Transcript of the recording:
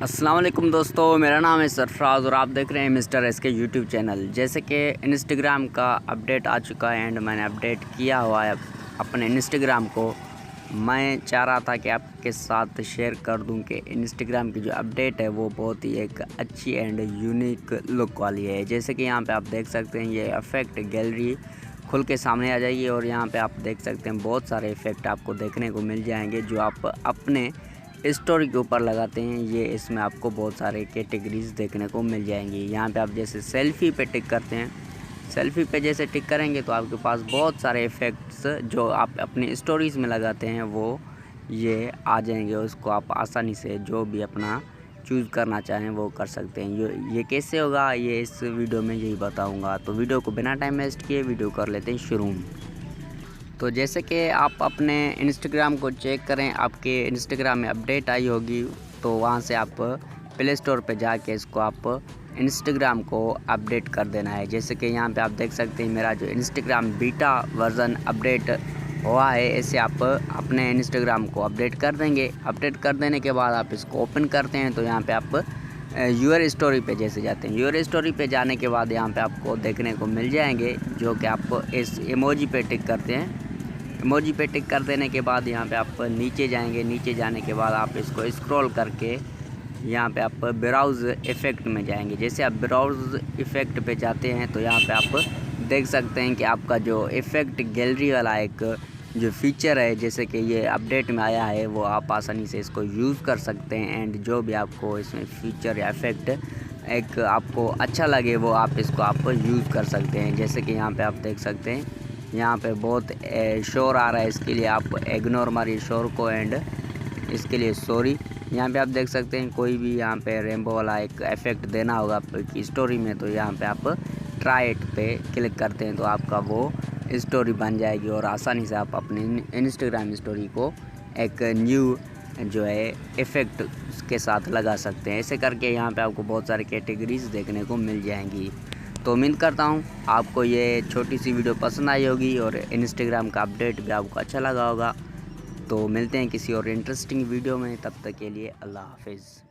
अस्सलाम वालेकुम दोस्तों, मेरा नाम है सरफराज और आप देख रहे हैं मिस्टर एस के यूट्यूब चैनल। जैसे कि इंस्टाग्राम का अपडेट आ चुका है एंड मैंने अपडेट किया हुआ है अपने इंस्टाग्राम को। मैं चाह रहा था कि आपके साथ शेयर कर दूं कि इंस्टाग्राम की जो अपडेट है वो बहुत ही एक अच्छी एंड यूनिक लुक वाली है। जैसे कि यहाँ पे आप देख सकते हैं ये इफ़ेक्ट गैलरी खुल के सामने आ जाएगी और यहाँ पे आप देख सकते हैं बहुत सारे इफ़ेक्ट आपको देखने को मिल जाएंगे जो आप अपने स्टोरी के ऊपर लगाते हैं। ये इसमें आपको बहुत सारे कैटेगरीज देखने को मिल जाएंगी। यहाँ पे आप जैसे सेल्फ़ी पे टिक करते हैं, सेल्फ़ी पे जैसे टिक करेंगे तो आपके पास बहुत सारे इफ़ेक्ट्स जो आप अपनी स्टोरीज़ में लगाते हैं वो ये आ जाएंगे। उसको आप आसानी से जो भी अपना चूज़ करना चाहें वो कर सकते हैं। ये कैसे होगा ये इस वीडियो में यही बताऊँगा। तो वीडियो को बिना टाइम वेस्ट किए वीडियो कर लेते हैं शुरू। तो जैसे कि आप अपने इंस्टाग्राम को चेक करें, आपके इंस्टाग्राम में अपडेट आई होगी तो वहाँ से आप प्ले स्टोर पे जाके इसको आप इंस्टाग्राम को अपडेट कर देना है। जैसे कि यहाँ पे आप देख सकते हैं मेरा जो इंस्टाग्राम बीटा वर्ज़न अपडेट हुआ है, ऐसे आप अपने इंस्टाग्राम को अपडेट कर देंगे। अपडेट कर देने के बाद आप इसको ओपन करते हैं तो यहाँ पे आप यूर स्टोरी पे जैसे जाते हैं, यूर स्टोरी पे जाने के बाद यहाँ पे आपको देखने को मिल जाएंगे जो कि आप इस इमोजी पे टिक करते हैं। इमोजी पे टिक कर देने के बाद यहाँ पे आप नीचे जाएंगे। नीचे जाने के बाद आप इसको स्क्रॉल करके यहाँ पे आप ब्राउज़ इफ़ेक्ट में जाएंगे। जैसे आप ब्राउज़ इफ़ेक्ट पे जाते हैं तो यहाँ पे आप देख सकते हैं कि आपका जो इफ़ेक्ट गैलरी वाला एक जो फीचर है जैसे कि ये अपडेट में आया है वो आप आसानी से इसको यूज़ कर सकते हैं। एंड जो भी आपको इसमें फीचर या इफ़ेक्ट एक आपको अच्छा लगे वो आप इसको आप यूज़ कर सकते हैं। जैसे कि यहाँ पे आप देख सकते हैं यहाँ पे बहुत शोर आ रहा है, इसके लिए आप इग्नोर मारिए शोर को एंड इसके लिए सॉरी। यहाँ पे आप देख सकते हैं कोई भी यहाँ पे रेनबो वाला एक इफ़ेक्ट देना होगा आपकी स्टोरी में तो यहाँ पे आप ट्राई इट पे क्लिक करते हैं तो आपका वो स्टोरी बन जाएगी और आसानी से आप अपने इंस्टाग्राम स्टोरी को एक न्यू जो है इफ़ेक्ट के साथ लगा सकते हैं। ऐसे करके यहाँ पे आपको बहुत सारी कैटेगरीज देखने को मिल जाएंगी। तो उम्मीद करता हूँ आपको ये छोटी सी वीडियो पसंद आई होगी और इंस्टाग्राम का अपडेट भी आपको अच्छा लगा होगा। तो मिलते हैं किसी और इंटरेस्टिंग वीडियो में, तब तक के लिए अल्लाह हाफिज़।